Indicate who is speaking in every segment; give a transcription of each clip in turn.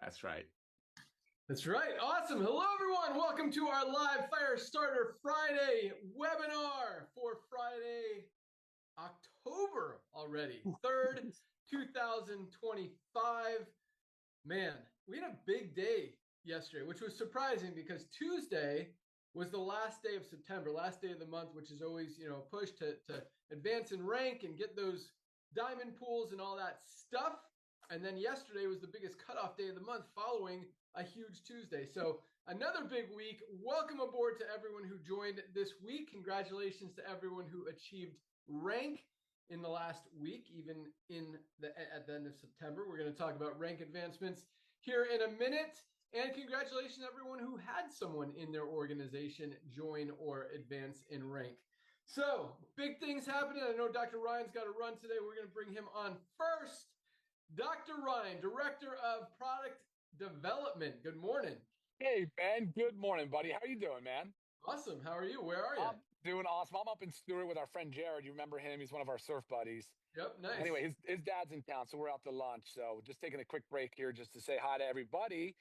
Speaker 1: That's right.
Speaker 2: That's right. Awesome. Hello, everyone. Welcome to our live Fire Starter Friday webinar for Friday, October already, 3rd, 2025. Man, we had a big day yesterday, which was surprising because Tuesday was the last day of September, last day of the month, which is always, push to advance in rank and get those diamond pools and all that stuff. And then yesterday was the biggest cutoff day of the month following a huge Tuesday. So another big week. Welcome aboard to everyone who joined this week. Congratulations to everyone who achieved rank in the last week, even at the end of September. We're going to talk about rank advancements here in a minute. And congratulations to everyone who had someone in their organization join or advance in rank. So, big things happening. I know Dr. Ryan's got to run today. We're going to bring him on first. Dr. Ryan, Director of Product Development. Good morning.
Speaker 3: Hey, Ben. Good morning, buddy. How you doing, man?
Speaker 2: Awesome. How are you? Where are you?
Speaker 3: I'm doing awesome. I'm up in Stewart with our friend Jared. You remember him? He's one of our surf buddies.
Speaker 2: Yep, nice.
Speaker 3: Anyway, his dad's in town, so we're out to lunch. So just taking a quick break here just to say hi to everybody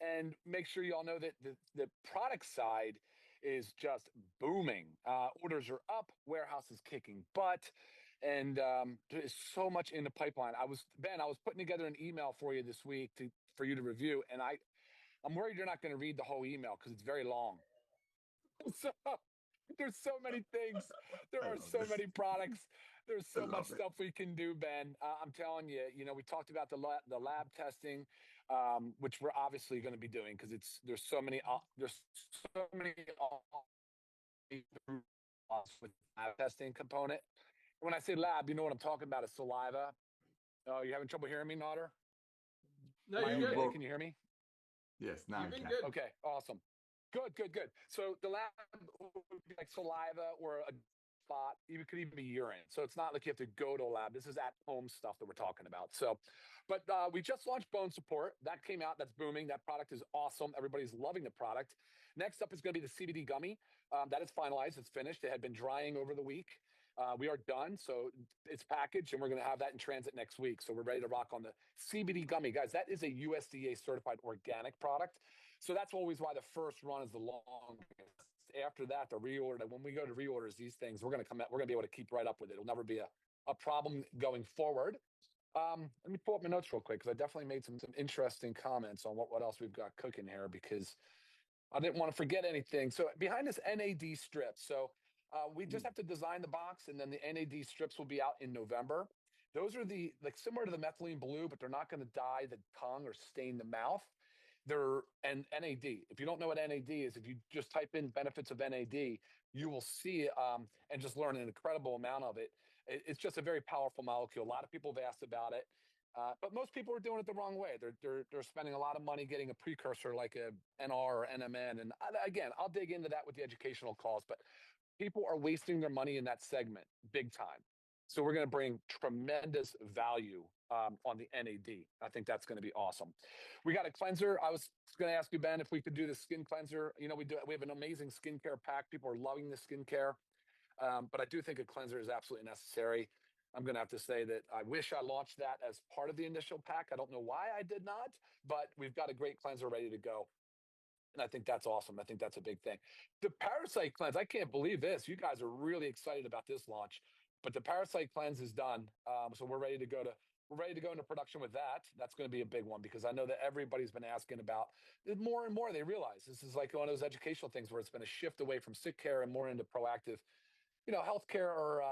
Speaker 3: and make sure you all know that the product side is just booming. Orders are up. Warehouse is kicking butt. And there's so much in the pipeline. Ben, I was putting together an email for you this week for you to review, and I'm worried you're not going to read the whole email because it's very long. So there's so many things. There are so many products. There's so much stuff we can do, Ben. I'm telling you, we talked about the lab testing, which we're obviously going to be doing because there's so many with lab testing component. When I say lab, you know what I'm talking about is saliva. Oh, you having trouble hearing me, Notter?
Speaker 2: No, you're good.
Speaker 3: Can you hear me?
Speaker 1: Yes, now
Speaker 2: You've been good.
Speaker 3: Okay, awesome. Good. So the lab would be like saliva or a spot. It could even be urine. So it's not like you have to go to a lab. This is at-home stuff that we're talking about. So, but we just launched bone support. That came out. That's booming. That product is awesome. Everybody's loving the product. Next up is going to be the CBD gummy. That is finalized. It's finished. It had been drying over the week. We are done. So it's packaged and we're going to have that in transit next week. So we're ready to rock on the CBD gummy. Guys, that is a USDA certified organic product. So that's always why the first run is the longest. After that, the reorder. When we go to reorders, these things, we're going to be able to keep right up with it. It'll never be a problem going forward. Let me pull up my notes real quick because I definitely made some interesting comments on what else we've got cooking here because I didn't want to forget anything. So behind this NAD strip, so we just have to design the box, and then the NAD strips will be out in November. Those are similar to the methylene blue, but they're not going to dye the tongue or stain the mouth. And NAD. If you don't know what NAD is, if you just type in benefits of NAD, you will see and just learn an incredible amount of it. It's just a very powerful molecule. A lot of people have asked about it, but most people are doing it the wrong way. They're spending a lot of money getting a precursor like a NR or NMN. And again, I'll dig into that with the educational calls, but people are wasting their money in that segment big time. So we're going to bring tremendous value on the NAD. I think that's going to be awesome. We got a cleanser. I was going to ask you, Ben, if we could do the skin cleanser. We have an amazing skincare pack. People are loving the skincare, but I do think a cleanser is absolutely necessary. I'm going to have to say that I wish I launched that as part of the initial pack. I don't know why I did not, but we've got a great cleanser ready to go. And I think that's awesome. I think that's a big thing. The parasite cleanse, I can't believe this. You guys are really excited about this launch, but the parasite cleanse is done. So we're ready to go into production with that. That's going to be a big one because I know that everybody's been asking about it more and more. They realize this is like one of those educational things where it's been a shift away from sick care and more into proactive, healthcare or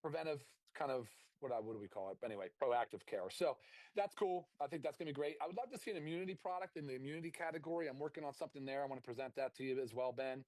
Speaker 3: preventive kind of what do we call it? Anyway, proactive care. So that's cool. I think that's going to be great. I would love to see an immunity product in the immunity category. I'm working on something there. I want to present that to you as well, Ben.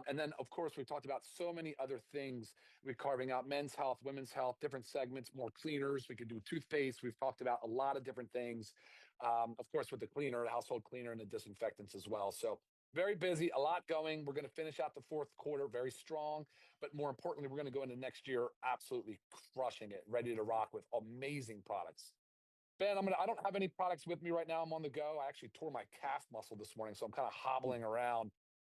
Speaker 3: And then, of course, we talked about so many other things. We're carving out men's health, women's health, different segments, more cleaners. We could do toothpaste. We've talked about a lot of different things. Of course, with the cleaner, the household cleaner, and the disinfectants as well. So very busy, a lot going. We're going to finish out the fourth quarter very strong. But more importantly, we're going to go into next year absolutely crushing it, ready to rock with amazing products. Ben, I don't have any products with me right now. I'm on the go. I actually tore my calf muscle this morning, so I'm kind of hobbling around.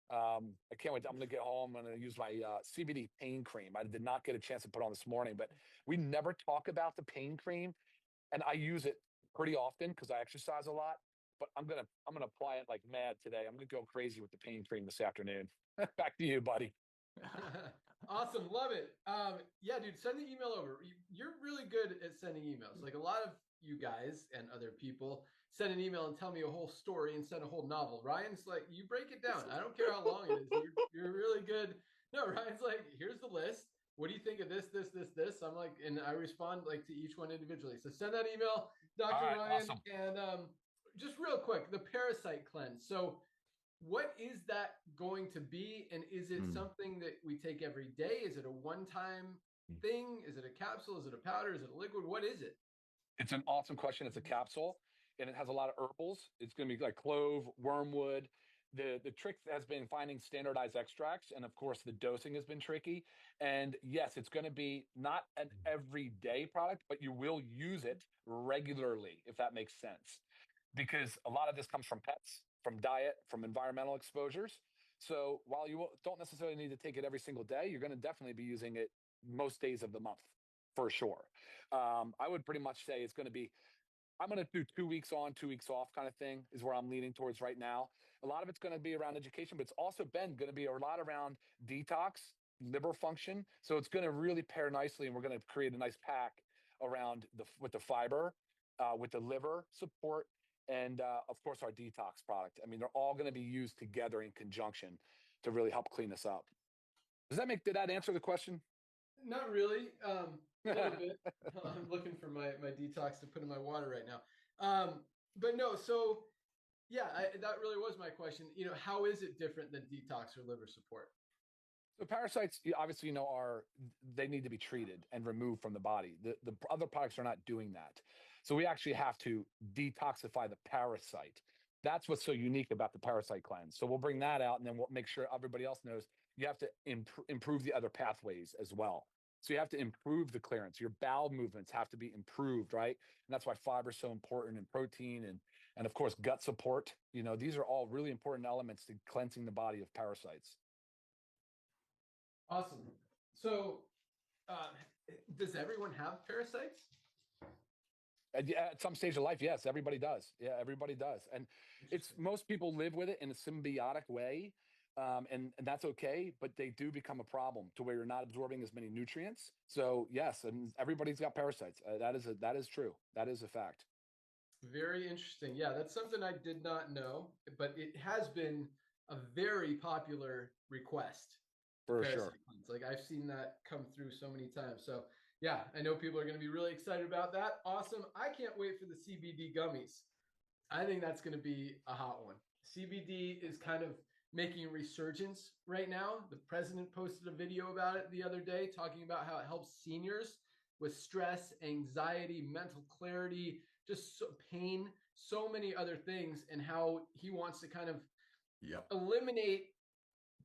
Speaker 3: I can't wait. I'm going to get home. I'm going to use my CBD pain cream. I did not get a chance to put on this morning, but we never talk about the pain cream. And I use it pretty often because I exercise a lot. but I'm gonna apply it like mad today. I'm gonna go crazy with the pain cream this afternoon. Back to you, buddy.
Speaker 2: Awesome, love it. Yeah, dude, send the email over. You're really good at sending emails. Like a lot of you guys and other people send an email and tell me a whole story and send a whole novel. Ryan's like, you break it down. I don't care how long it is. You're really good. No, Ryan's like, here's the list. What do you think of this, this, this, this? I'm like, and I respond like to each one individually. So send that email, Dr.
Speaker 3: Right,
Speaker 2: Ryan.
Speaker 3: awesome.
Speaker 2: And just real quick, the parasite cleanse. So what is that going to be? And is it something that we take every day? Is it a one-time thing? Is it a capsule? Is it a powder? Is it a liquid? What is it?
Speaker 3: It's an awesome question. It's a capsule and it has a lot of herbals. It's going to be like clove, wormwood. The trick has been finding standardized extracts. And of course, the dosing has been tricky. And yes, it's going to be not an everyday product, but you will use it regularly, if that makes sense. Because a lot of this comes from pets, from diet, from environmental exposures. So while you don't necessarily need to take it every single day, you're going to definitely be using it most days of the month for sure. I would pretty much say it's going to be, I'm going to do 2 weeks on, 2 weeks off kind of thing is where I'm leaning towards right now. A lot of it's going to be around education, but it's also been going to be a lot around detox, liver function. So it's going to really pair nicely, and we're going to create a nice pack around with the fiber, with the liver support, and of course our detox product. I mean, they're all going to be used together in conjunction to really help clean us up. Did that answer the question?
Speaker 2: Not really. A little bit. I'm looking for my detox to put in my water right now. But no, so yeah, that really was my question. How is it different than detox or liver support?
Speaker 3: So parasites, obviously, they need to be treated and removed from the body. The other products are not doing that. So we actually have to detoxify the parasite. That's what's so unique about the parasite cleanse. So we'll bring that out, and then we'll make sure everybody else knows you have to improve the other pathways as well. So you have to improve the clearance. Your bowel movements have to be improved, right? And that's why fiber is so important, and protein, and of course gut support. These are all really important elements to cleansing the body of parasites.
Speaker 2: Awesome. So, does everyone have parasites?
Speaker 3: At some stage of life, yes, everybody does. Yeah, everybody does. And it's most people live with it in a symbiotic way. And that's okay, but they do become a problem to where you're not absorbing as many nutrients. So yes, and everybody's got parasites. That is true. That is a fact.
Speaker 2: Very interesting. Yeah, that's something I did not know, but it has been a very popular request.
Speaker 3: For sure.
Speaker 2: Like I've seen that come through so many times. So yeah, I know people are going to be really excited about that. Awesome. I can't wait for the CBD gummies. I think that's going to be a hot one. CBD is kind of making a resurgence right now. The president posted a video about it the other day, talking about how it helps seniors with stress, anxiety, mental clarity, just pain, so many other things, and how he wants to kind of eliminate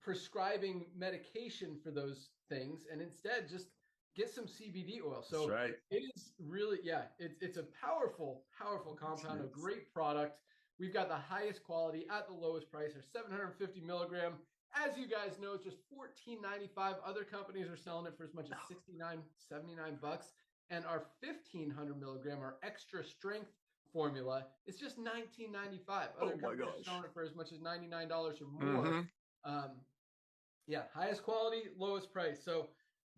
Speaker 2: prescribing medication for those things and instead just get some CBD oil. So
Speaker 1: That's right.
Speaker 2: It is really, it's a powerful compound, a great product. We've got the highest quality at the lowest price. They're 750 milligram. As you guys know, it's just $14.95. Other companies are selling it for as much as $69, $79. And our 1500 milligram, our extra strength formula, is just $19.95. Other companies are selling it for as much as $99 or more. Highest quality, lowest price. So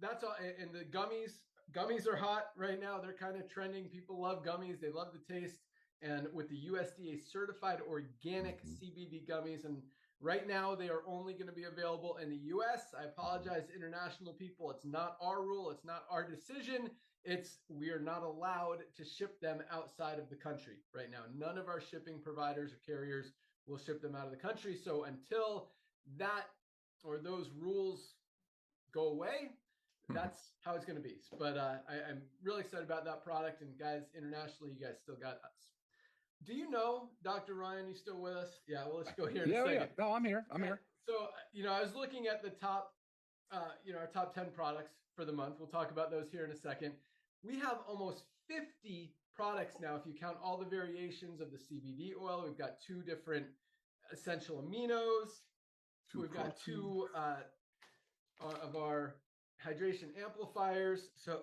Speaker 2: that's all. And the gummies are hot right now. They're kind of trending. People love gummies. They love the taste. And with the USDA certified organic CBD gummies, and right now they are only going to be available in the US. I apologize, international people. It's not our rule. It's not our decision. We are not allowed to ship them outside of the country right now. None of our shipping providers or carriers will ship them out of the country. So until that or those rules go away, that's how it's going to be. But I'm really excited about that product. And guys, internationally, you guys still got us. Do you know, Dr. Ryan, you still with us? Yeah, well, let's go here in a second.
Speaker 3: Yeah. No, I'm here.
Speaker 2: So, I was looking at the top, our top 10 products for the month. We'll talk about those here in a second. We have almost 50 products now, if you count all the variations of the CBD oil. We've got 2 different essential aminos. We've got 2 of our hydration amplifiers. So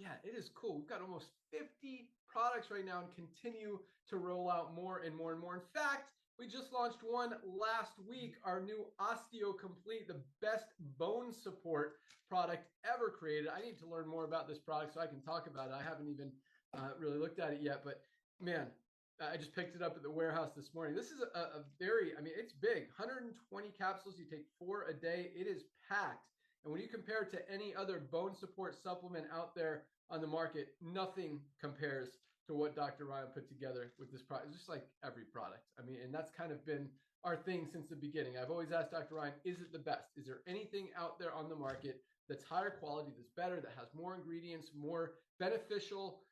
Speaker 2: Yeah, it is cool. We've got almost 50 products right now and continue to roll out more and more and more. In fact, we just launched one last week, our new Osteo Complete, the best bone support product ever created. I need to learn more about this product so I can talk about it. I haven't even really looked at it yet, but man, I just picked it up at the warehouse this morning. This is a very, I mean, it's big, 120 capsules. You take 4 a day. It is packed. And when you compare it to any other bone support supplement out there on the market, nothing compares to what Dr. Ryan put together with this product. It's just like every product. I mean, and that's kind of been our thing since the beginning. I've always asked Dr. Ryan, is it the best? Is there anything out there on the market that's higher quality, that's better, that has more ingredients, more beneficial?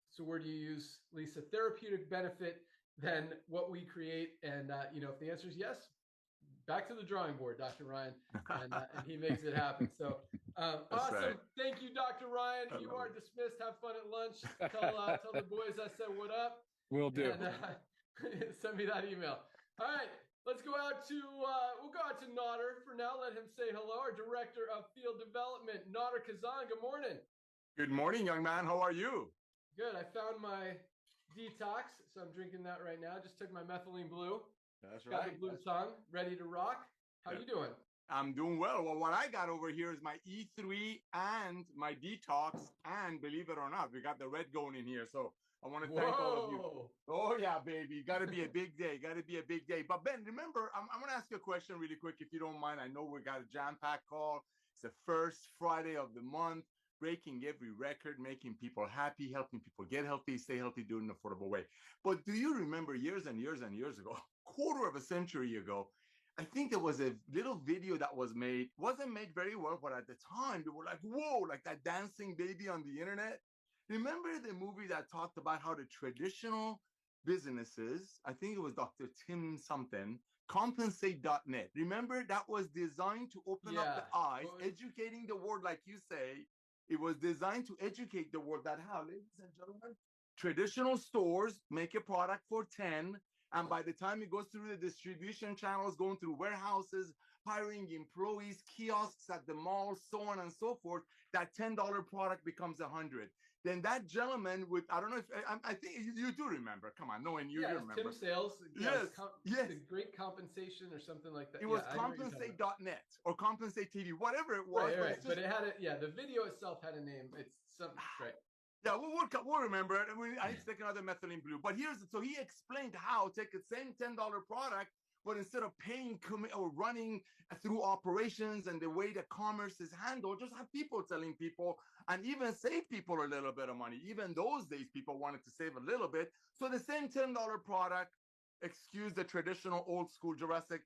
Speaker 2: So where do you use, Lisa, therapeutic benefit than what we create? And, if the answer is yes, back to the drawing board, Dr. Ryan, and he makes it happen. So awesome.
Speaker 1: Right.
Speaker 2: Thank you, Dr. Ryan. You are dismissed. Have fun at lunch. Tell the boys I said what up.
Speaker 3: Will do.
Speaker 2: And send me that email. All right. Let's go out to, we'll go out to Nader for now. Let him say hello. Our Director of Field Development, Nader Kazan. Good morning.
Speaker 1: Good morning, young man. How are you?
Speaker 2: Good. I found my detox, so I'm drinking that right now. Just took my methylene blue.
Speaker 1: That's
Speaker 2: Got the blue tongue, ready to rock. How you doing?
Speaker 1: I'm doing well. Well, what I got over here is my E3 and my detox, and believe it or not, we got the red going in here. So I want to thank all of you. Oh yeah, baby. Got to be a big day. Got to be a big day. But Ben, remember, I'm going to ask you a question really quick, if you don't mind. I know we got a jam-packed call. It's the first Friday of the month. Breaking every record, making people happy, helping people get healthy, stay healthy, do it in an affordable way. But do you remember years and years and years ago, quarter of a century ago, I think there was a little video that was made, wasn't made very well, but at the time, they were like, whoa, like that dancing baby on the internet. Remember the movie that talked about how the traditional businesses, I think it was Dr. Tim something, compensate.net. Remember, that was designed to open up the eyes, educating the world, like you say. It was designed to educate the world that how, ladies and gentlemen, traditional stores make a product for 10, and by the time it goes through the distribution channels, going through warehouses, hiring employees, kiosks at the malls, so on and so forth, that $10 product becomes 100. Then that gentleman with, I don't know if, I think you do remember. Come on, knowing you remember.
Speaker 2: Tim Sales.
Speaker 1: Yes.
Speaker 2: The great compensation or something like that.
Speaker 1: It was compensate.net or compensate TV, whatever it was.
Speaker 2: Right. But it had the video itself had a name. It's something, right.
Speaker 1: Yeah, we'll remember it. I need to take another methylene blue. But so he explained how take the same $10 product, but instead of paying or running through operations and the way that commerce is handled, just have people telling people and even save people a little bit of money. Even those days, people wanted to save a little bit. So the same $10 product, excuse the traditional old school Jurassic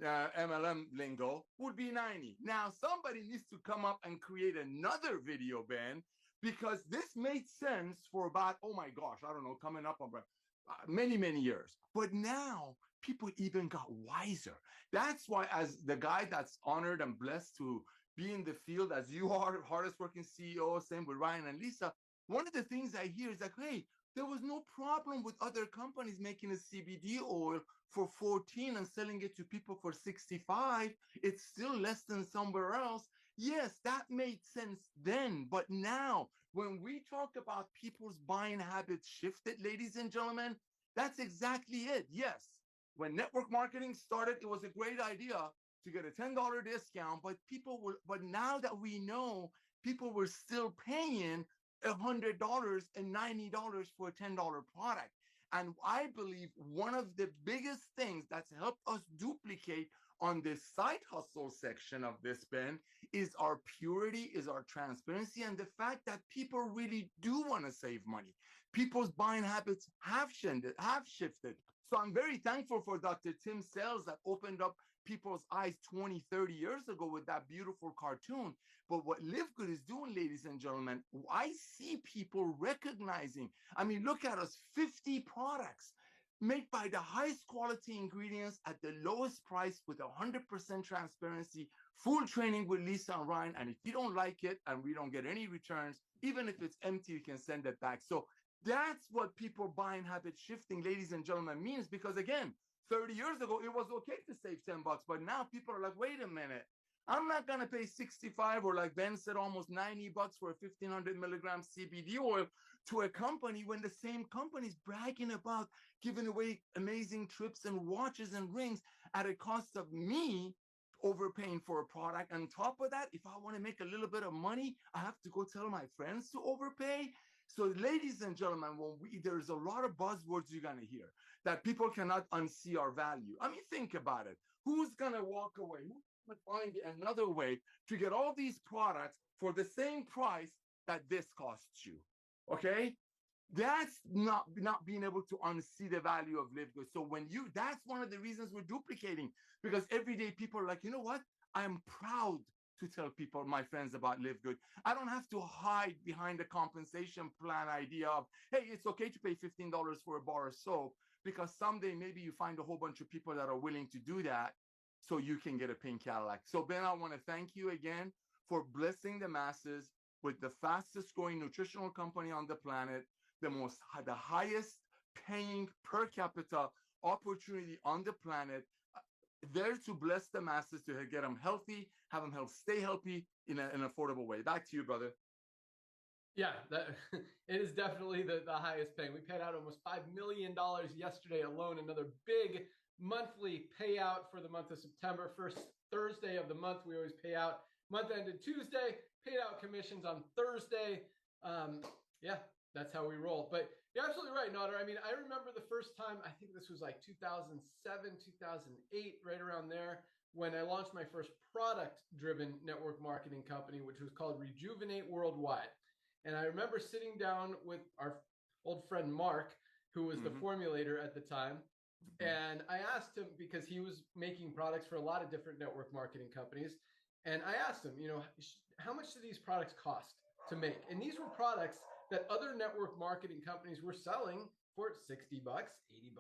Speaker 1: MLM lingo, would be 90. Now, somebody needs to come up and create another video, Ben, because this made sense for about, oh my gosh, I don't know, coming up on many, many years. But now people even got wiser. That's why, as the guy that's honored and blessed to be in the field as you are, hardest working CEO, same with Ryan and Lisa, one of the things I hear is like, hey, there was no problem with other companies making a CBD oil for 14 and selling it to people for 65. It's still less than somewhere else. Yes, that made sense then. But now, when we talk about people's buying habits shifted, ladies and gentlemen, that's exactly it. Yes, when network marketing started, it was a great idea to get a $10 discount, but now that we know, people were still paying $100 and $90 for a $10 product. And I believe one of the biggest things that's helped us duplicate on this side hustle section of this, Ben, is our purity, is our transparency, and the fact that people really do want to save money. People's buying habits have shifted. So I'm very thankful for Dr. Tim Sales that opened up people's eyes 20, 30 years ago with that beautiful cartoon. But what Live Good is doing, ladies and gentlemen, I see people recognizing, I mean, look at us, 50 products made by the highest quality ingredients at the lowest price with 100% transparency, full training with Lisa and Ryan. And if you don't like it and we don't get any returns, even if it's empty, you can send it back. So that's what people buying habit shifting, ladies and gentlemen, means. Because again, 30 years ago, it was okay to save $10, but now people are like, wait a minute. I'm not going to pay 65 or like Ben said, almost $90 for a 1500 milligram CBD oil to a company when the same company is bragging about giving away amazing trips and watches and rings at a cost of me overpaying for a product. On top of that, if I want to make a little bit of money, I have to go tell my friends to overpay. So, ladies and gentlemen, there's a lot of buzzwords you're going to hear that people cannot unsee our value. I mean, think about it. Who's going to walk away? Who's going to find another way to get all these products for the same price that this costs you? Okay? That's not being able to unsee the value of Live Good. So that's one of the reasons we're duplicating, because every day people are like, you know what? I'm proud to tell people, my friends, about Live Good. I don't have to hide behind the compensation plan idea of, hey, it's okay to pay $15 for a bar of soap, because someday maybe you find a whole bunch of people that are willing to do that so you can get a pink Cadillac. So Ben, I want to thank you again for blessing the masses with the fastest growing nutritional company on the planet, the highest paying per capita opportunity on the planet, there to bless the masses, to get them healthy, have them stay healthy in an affordable way. Back to you, brother.
Speaker 2: Yeah, it is definitely the highest paying. We paid out almost $5 million yesterday alone. Another big monthly payout for the month of September. First Thursday of the month, we always pay out. Month ended Tuesday, paid out commissions on Thursday. Yeah, that's how we roll. But you're absolutely right, Nader. I mean, I remember the first time, I think this was like 2007, 2008, right around there, when I launched my first product-driven network marketing company, which was called Rejuvenate Worldwide. And I remember sitting down with our old friend Mark, who was the formulator at the time. And I asked him, because he was making products for a lot of different network marketing companies. And I asked him, how much do these products cost to make? And these were products that other network marketing companies were selling for $60, $80,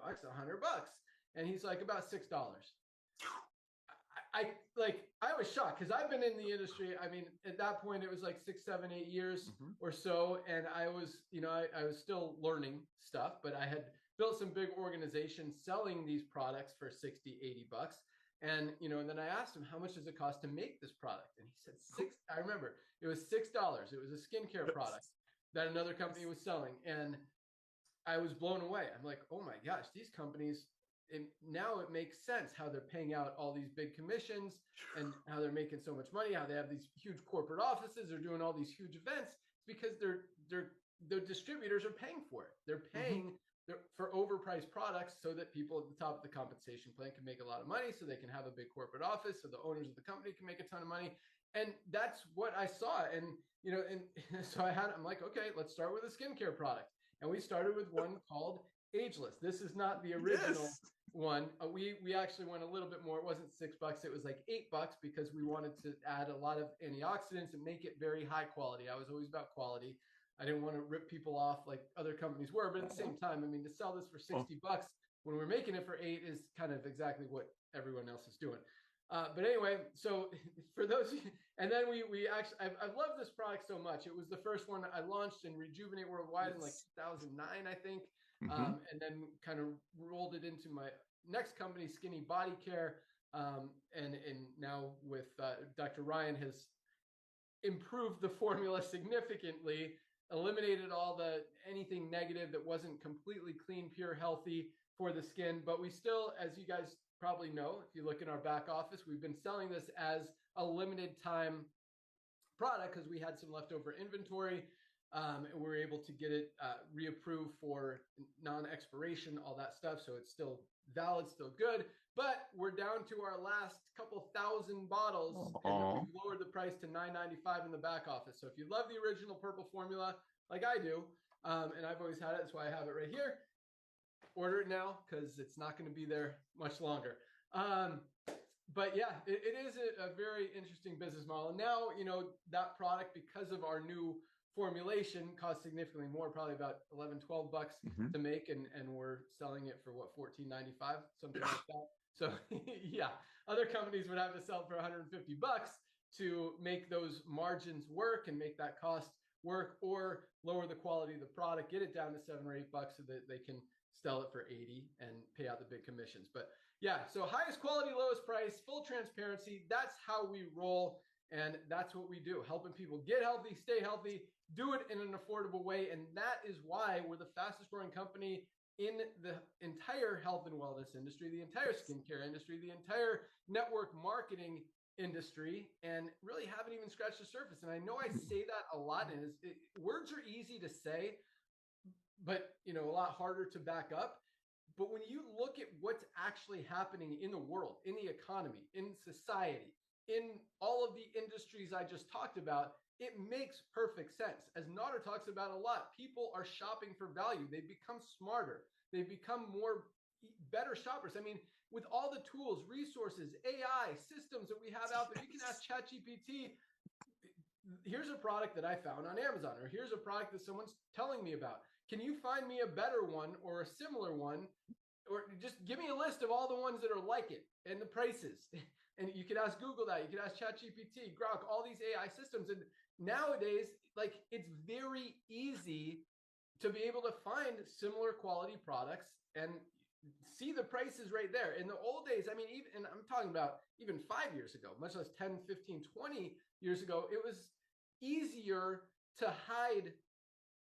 Speaker 2: $100. And he's like, about $6. I was shocked, because I've been in the industry. I mean, at that point it was like 6, 7, 8 years or so. And I was, I was still learning stuff, but I had built some big organizations selling these products for $60, $80. And, and then I asked him, how much does it cost to make this product? And he said I remember it was $6. It was a skincare product that another company was selling. And I was blown away. I'm like, oh my gosh, these companies, now it makes sense how they're paying out all these big commissions and how they're making so much money, how they have these huge corporate offices, they're doing all these huge events, because their distributors are paying for it. They're paying for overpriced products so that people at the top of the compensation plan can make a lot of money, so they can have a big corporate office, so the owners of the company can make a ton of money. And that's what I saw. And, and so I'm like, okay, let's start with a skincare product. And we started with one called Ageless. This is not the original one. We actually went a little bit more. It wasn't $6. It was like $8, because we wanted to add a lot of antioxidants and make it very high quality. I was always about quality. I didn't want to rip people off like other companies were, but at the same time, I mean, to sell this for $60 when we're making it for $8 is kind of exactly what everyone else is doing. But anyway, so for those, and then we actually, I've loved this product so much. It was the first one I launched in Rejuvenate Worldwide in like 2009, I think. And then kind of rolled it into my next company, Skinny Body Care. And now with Dr. Ryan has improved the formula significantly, eliminated anything negative that wasn't completely clean, pure, healthy for the skin. But we still, as you guys probably know, if you look in our back office, we've been selling this as a limited time product because we had some leftover inventory. And we were able to get it reapproved for non-expiration, all that stuff. So it's still valid, still good. But we're down to our last couple thousand bottles, and we've lowered the price to $9.95 in the back office. So if you love the original purple formula, like I do, and I've always had it, that's why I have it right here, order it now because it's not going to be there much longer. But yeah, it is a very interesting business model. Now, that product, because of our new formulation, costs significantly more, probably about $11, $12 to make, and we're selling it for what, $14.95, something like that. So yeah, other companies would have to sell for $150 to make those margins work and make that cost work, or lower the quality of the product, get it down to $7 or $8 so that they can sell it for 80 and pay out the big commissions. But yeah, so highest quality, lowest price, full transparency. That's how we roll. And that's what we do, helping people get healthy, stay healthy, do it in an affordable way. And that is why we're the fastest growing company in the entire health and wellness industry, the entire skincare industry, the entire network marketing industry, and really haven't even scratched the surface. And I know I say that a lot, and words are easy to say, but a lot harder to back up. But when you look at what's actually happening in the world, in the economy, in society, in all of the industries I just talked about, it makes perfect sense. As Nader talks about a lot, people are shopping for value. They become smarter. They become better shoppers. I mean, with all the tools, resources, AI, systems that we have out there, you can ask ChatGPT, here's a product that I found on Amazon, or here's a product that someone's telling me about. Can you find me a better one or a similar one? Or just give me a list of all the ones that are like it and the prices. And you can ask Google that. You can ask ChatGPT, Grok, all these AI systems. And nowadays, it's very easy to be able to find similar quality products and see the prices right there. In the old days, I mean, and I'm talking about even 5 years ago, much less 10, 15, 20 years ago, it was easier to hide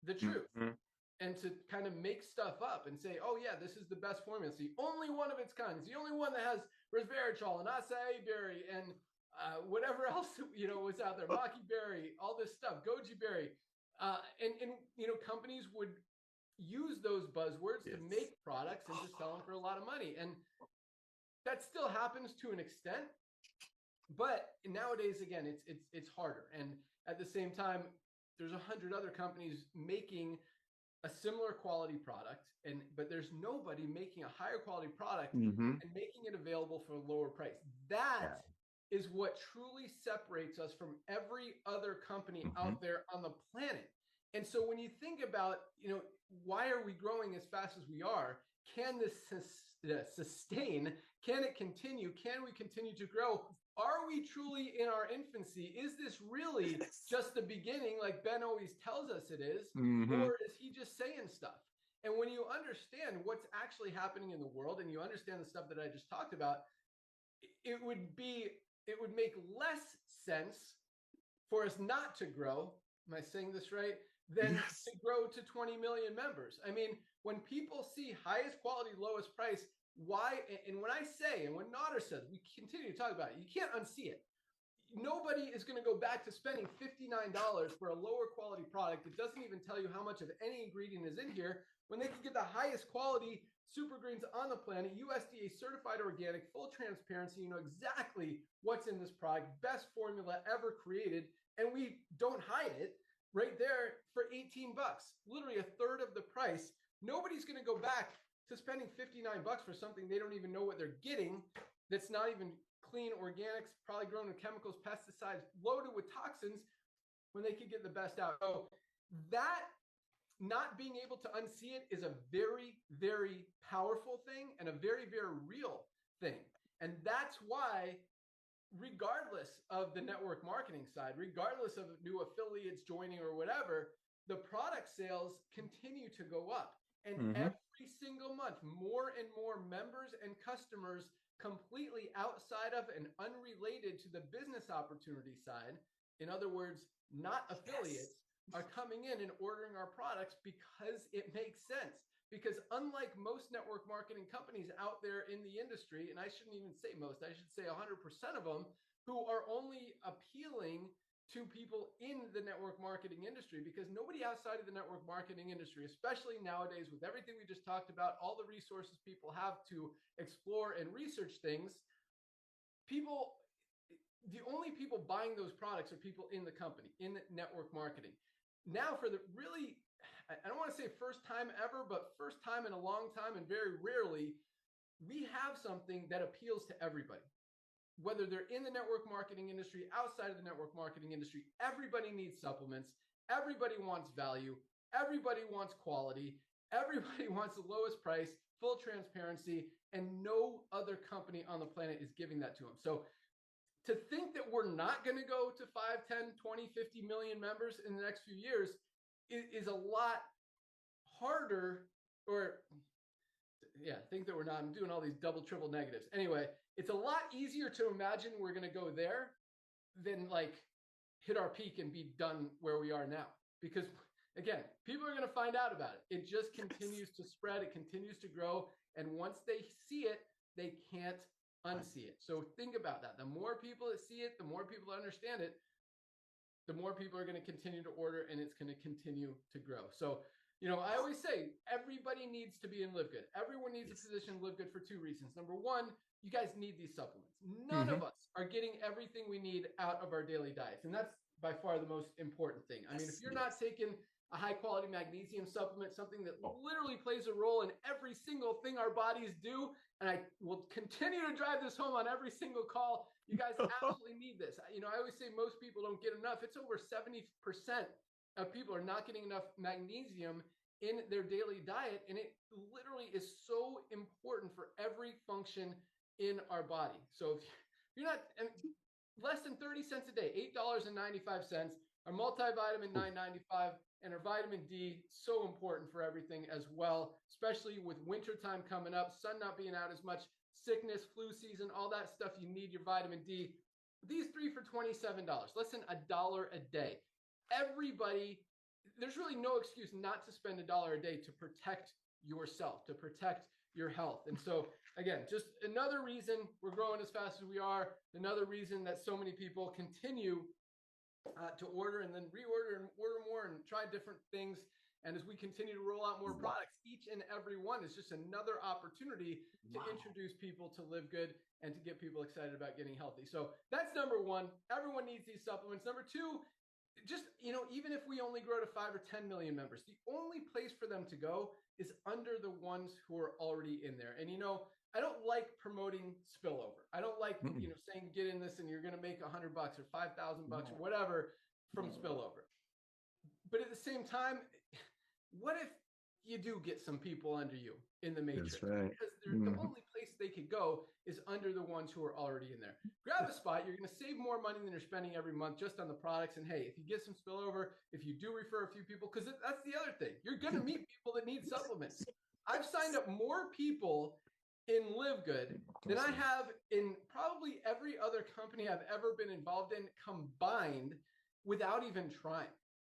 Speaker 2: the truth. Mm-hmm. And to kind of make stuff up and say, oh yeah, this is the best formula. It's the only one of its kind. It's the only one that has resveratrol and acai berry and whatever else, was out there, maki berry, all this stuff, goji berry. And companies would use those buzzwords to make products and to sell them for a lot of money. And that still happens to an extent, but nowadays, again, it's harder. And at the same time, there's 100 other companies making a similar quality product, but there's nobody making a higher quality product and making it available for a lower price. That is what truly separates us from every other company out there on the planet. And so when you think about, why are we growing as fast as we are? Can this sustain? Can it continue? Can we continue to grow? Are we truly in our infancy? Is this really just the beginning, like Ben always tells us it is? Or is he just saying stuff? And when you understand what's actually happening in the world and you understand the stuff that I just talked about, it would make less sense for us not to grow. Am I saying this right? Than to grow to 20 million members. I mean, when people see highest quality, lowest price, why? And when I say, and when Nader says, we continue to talk about it, you can't unsee it. Nobody is going to go back to spending $59 for a lower quality product that doesn't even tell you how much of any ingredient is in here when they can get the highest quality super greens on the planet, USDA certified organic, full transparency. You know exactly what's in this product, best formula ever created, and we don't hide it right there for $18, literally a third of the price. Nobody's going to go back to spending $59 for something they don't even know what they're getting, that's not even clean organics, probably grown with chemicals, pesticides, loaded with toxins, when they could get the best out. So that not being able to unsee it is a very, very powerful thing and a very, very real thing. And that's why, regardless of the network marketing side, regardless of new affiliates joining or whatever, the product sales continue to go up. And every single month, more and more members and customers completely outside of and unrelated to the business opportunity side, in other words, not affiliates, are coming in and ordering our products because it makes sense. Because unlike most network marketing companies out there in the industry, and I shouldn't even say most, I should say 100% of them, who are only appealing to people in the network marketing industry, because nobody outside of the network marketing industry, especially nowadays with everything we just talked about, all the resources people have to explore and research things, the only people buying those products are people in the company, in network marketing. Now for the really, I don't want to say first time ever, but first time in a long time, and very rarely, we have something that appeals to everybody. Whether they're in the network marketing industry, outside of the network marketing industry, everybody needs supplements. Everybody wants value. Everybody wants quality. Everybody wants the lowest price, full transparency, and no other company on the planet is giving that to them. So to think that we're not going to go to 5, 10, 20, 50 million members in the next few years is a lot harder, or think that we're not. I'm doing all these double, triple negatives. Anyway, it's a lot easier to imagine we're going to go there than like hit our peak and be done where we are now. Because again, people are going to find out about it. It just continues to spread. It continues to grow. And once they see it, they can't unsee it. So think about that. The more people that see it, the more people that understand it, the more people are going to continue to order, and it's going to continue to grow. So, I always say everybody needs to be in Live Good. Everyone needs a physician in Live Good for two reasons. Number one, you guys need these supplements. None of us are getting everything we need out of our daily diets. And that's by far the most important thing. I mean, if you're not taking a high quality magnesium supplement, something that literally plays a role in every single thing our bodies do, and I will continue to drive this home on every single call, you guys absolutely need this. I always say most people don't get enough. It's over 70% of people are not getting enough magnesium in their daily diet. And it literally is so important for every function in our body. So if you're not, less than 30 cents a day, $8.95, our multivitamin $9.95, and our vitamin D, so important for everything as well, especially with wintertime coming up, sun not being out as much, sickness, flu season, all that stuff, you need your vitamin D. These three for $27, less than $1 a day. Everybody, there's really no excuse not to spend $1 a day to protect yourself, to protect your health. And so again, just another reason we're growing as fast as we are, another reason that so many people continue to order and then reorder and order more and try different things. And as we continue to roll out more products, each and every one is just another opportunity to introduce people to Live Good and to get people excited about getting healthy. So that's number one. Everyone needs these supplements. Number two, just, even if we only grow to 5 or 10 million members, the only place for them to go is under the ones who are already in there. And, I don't like promoting spillover. I don't like, saying get in this and you're going to make $100 or $5,000 or whatever from spillover. But at the same time, what if you do get some people under you in the matrix?
Speaker 1: That's right.
Speaker 2: Because the only place they could go is under the ones who are already in there. Grab a spot. You're going to save more money than you're spending every month just on the products. And hey, if you get some spillover, if you do refer a few people, because that's the other thing, you're going to meet people that need supplements. I've signed up more people in Live Good than I have in probably every other company I've ever been involved in combined without even trying.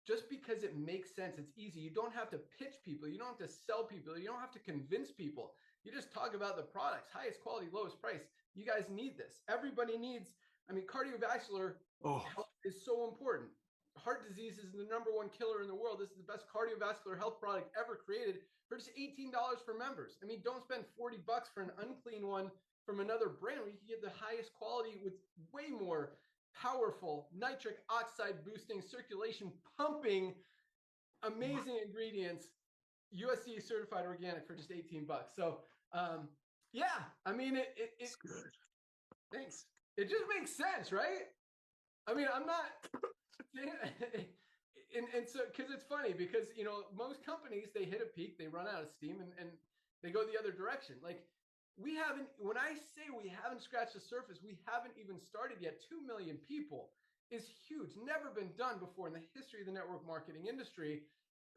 Speaker 2: Just because it makes sense. It's easy. You don't have to pitch people. You don't have to sell people. You don't have to convince people. You just talk about the products, highest quality, lowest price. You guys need this. Everybody needs, cardiovascular health is so important. Heart disease is the number one killer in the world. This is the best cardiovascular health product ever created for just $18 for members. Don't spend $40 for an unclean one from another brand where you can get the highest quality with way more powerful nitric oxide boosting, circulation pumping, amazing ingredients, USDA certified organic for just $18. So, it's good. Thanks. It just makes sense, right? I'm not and so, because it's funny because, most companies, they hit a peak, they run out of steam and they go the other direction. Like when I say we haven't scratched the surface, we haven't even started yet. 2 million people is huge. Never been done before in the history of the network marketing industry.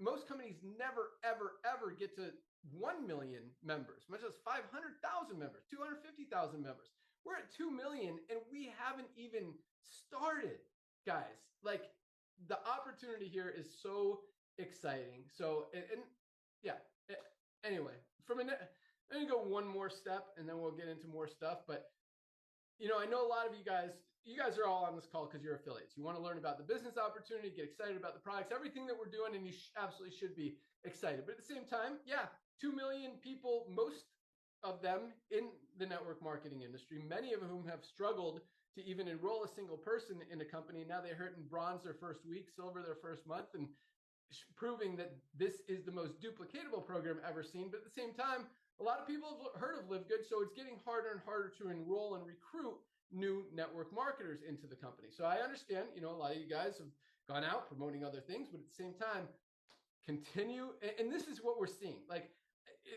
Speaker 2: Most companies never, ever, ever get to 1 million members, much as 500,000 members, 250,000 members. We're at 2 million and we haven't even started, guys. Like the opportunity here is so exciting. So, anyway, I'm going to go one more step and then we'll get into more stuff. But, I know a lot of you guys are all on this call because you're affiliates. You want to learn about the business opportunity, get excited about the products, everything that we're doing, and you absolutely should be excited. But at the same time, 2 million people, most of them in the network marketing industry, many of whom have struggled to even enroll a single person in a company. Now they're hitting bronze their first week, silver their first month, and proving that this is the most duplicatable program ever seen. But at the same time, a lot of people have heard of Live Good, so it's getting harder and harder to enroll and recruit new network marketers into the company. So I understand, a lot of you guys have gone out promoting other things, but at the same time, continue. And this is what we're seeing. Like,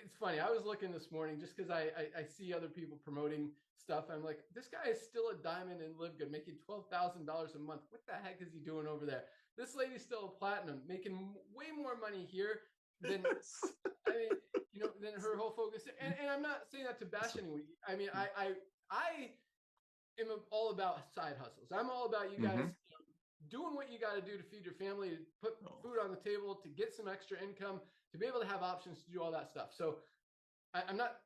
Speaker 2: it's funny. I was looking this morning just because I see other people promoting stuff. I'm like, this guy is still a diamond in Live Good, making $12,000 a month. What the heck is he doing over there? This lady's still a platinum, making way more money here than, then her whole focus, and I'm not saying that to bash anyone. I mean, I am all about side hustles. I'm all about you guys doing what you got to do to feed your family, to put food on the table, to get some extra income, to be able to have options to do all that stuff. So I'm not